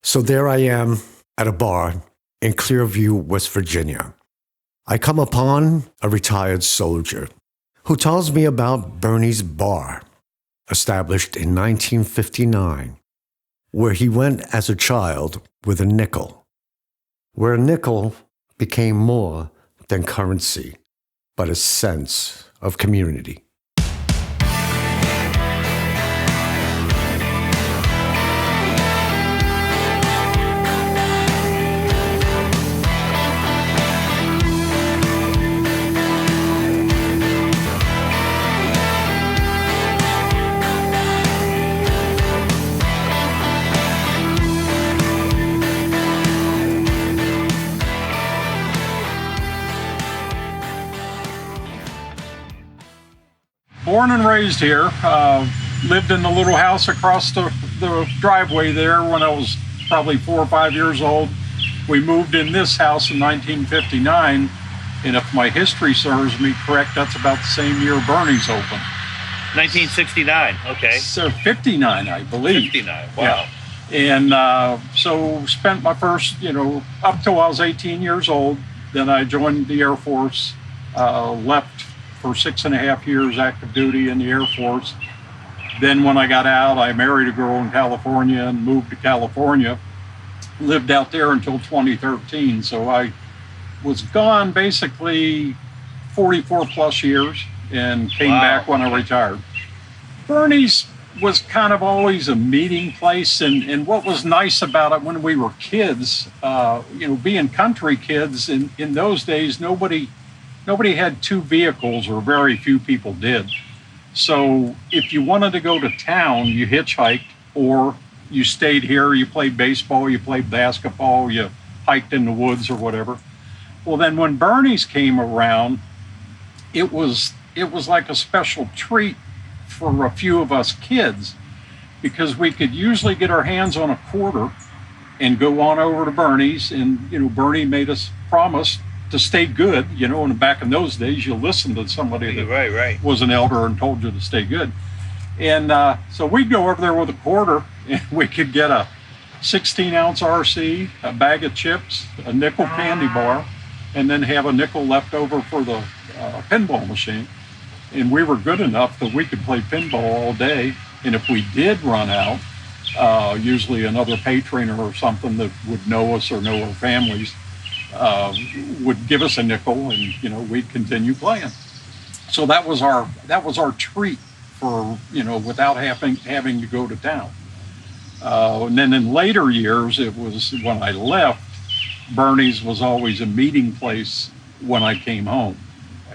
So there I am at a bar in Clearview, West Virginia. I come upon a retired soldier who tells me about Bernie's Bar, established in 1959, where he went as a child with a nickel, where a nickel became more than currency, but a sense of community. Born and raised here, lived in the little house across the driveway there when I was probably 4 or 5 years old. We moved in this house in 1959, and if my history serves me correct, that's about the same year Bernie's opened. 1969, okay. So 59, I believe. 59, wow. Yeah. And so spent my first, up till I was 18 years old. Then I joined the Air Force, left for 6.5 years active duty in the Air Force. Then when I got out, I married a girl in California and moved to California. Lived out there until 2013. So I was gone basically 44 plus years and came back when I retired. Bernie's was kind of always a meeting place. And what was nice about it when we were kids, being country kids in those days, nobody had two vehicles, or very few people did. So if you wanted to go to town, you hitchhiked, or you stayed here, you played baseball, you played basketball, you hiked in the woods or whatever. Well, then when Bernie's came around, it was like a special treat for a few of us kids, because we could usually get our hands on a quarter and go on over to Bernie's. And, Bernie made us promise to stay good, and back in those days, you listened to somebody that right. was an elder and told you to stay good. And so we'd go over there with a quarter, and we could get a 16-ounce RC, a bag of chips, a nickel candy bar, and then have a nickel left over for the pinball machine. And we were good enough that we could play pinball all day. And if we did run out, usually another patron or something that would know us or know our families, would give us a nickel, and we'd continue playing. So that was our treat for without having to go to town. And then in later years, it was when I left, Bernie's was always a meeting place when I came home.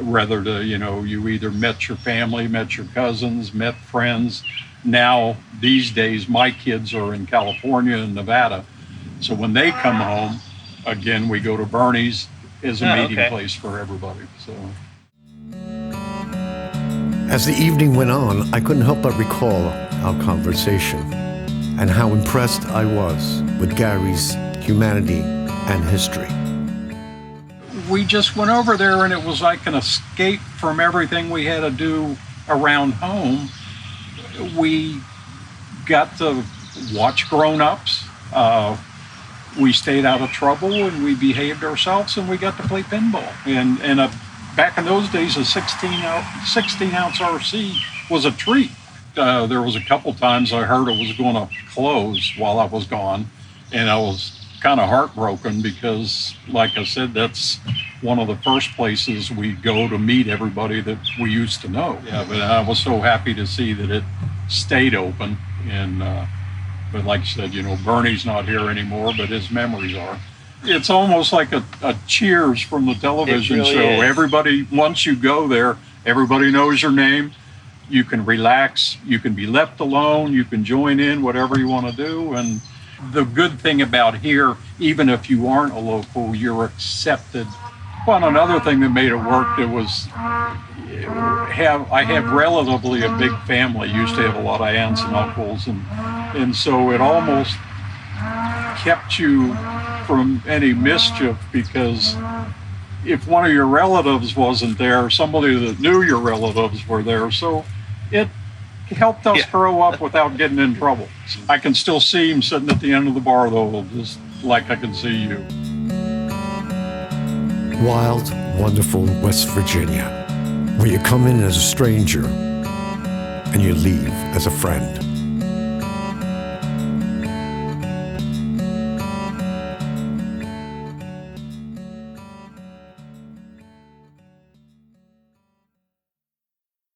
Rather to you either met your family, met your cousins, met friends. Now these days, my kids are in California and Nevada, so when they come home, again, we go to Bernie's as a meeting place for everybody. So, As the evening went on, I couldn't help but recall our conversation and how impressed I was with Gary's humanity and history. we just went over there, and it was like an escape from everything we had to do around home. We got to watch grown-ups. We stayed out of trouble, and we behaved ourselves, and we got to play pinball. And back in those days, a 16-ounce RC was a treat. There was a couple times I heard it was going to close while I was gone, and I was kind of heartbroken because, like I said, that's one of the first places we go to meet everybody that we used to know. Yeah, but I was so happy to see that it stayed open. And but like I said, Bernie's not here anymore, but his memories are. It's almost like a Cheers from the television show. Is. Everybody, once you go there, everybody knows your name. You can relax, you can be left alone, you can join in whatever you want to do. And the good thing about here, even if you aren't a local, you're accepted. Well, another thing that made it work, I have relatively a big family. Used to have a lot of aunts and uncles, and so it almost kept you from any mischief, because if one of your relatives wasn't there, somebody that knew your relatives were there. So helped us Yeah. grow up without getting in trouble. I can still see him sitting at the end of the bar, though, just like I can see you. Wild, wonderful West Virginia, where you come in as a stranger and you leave as a friend.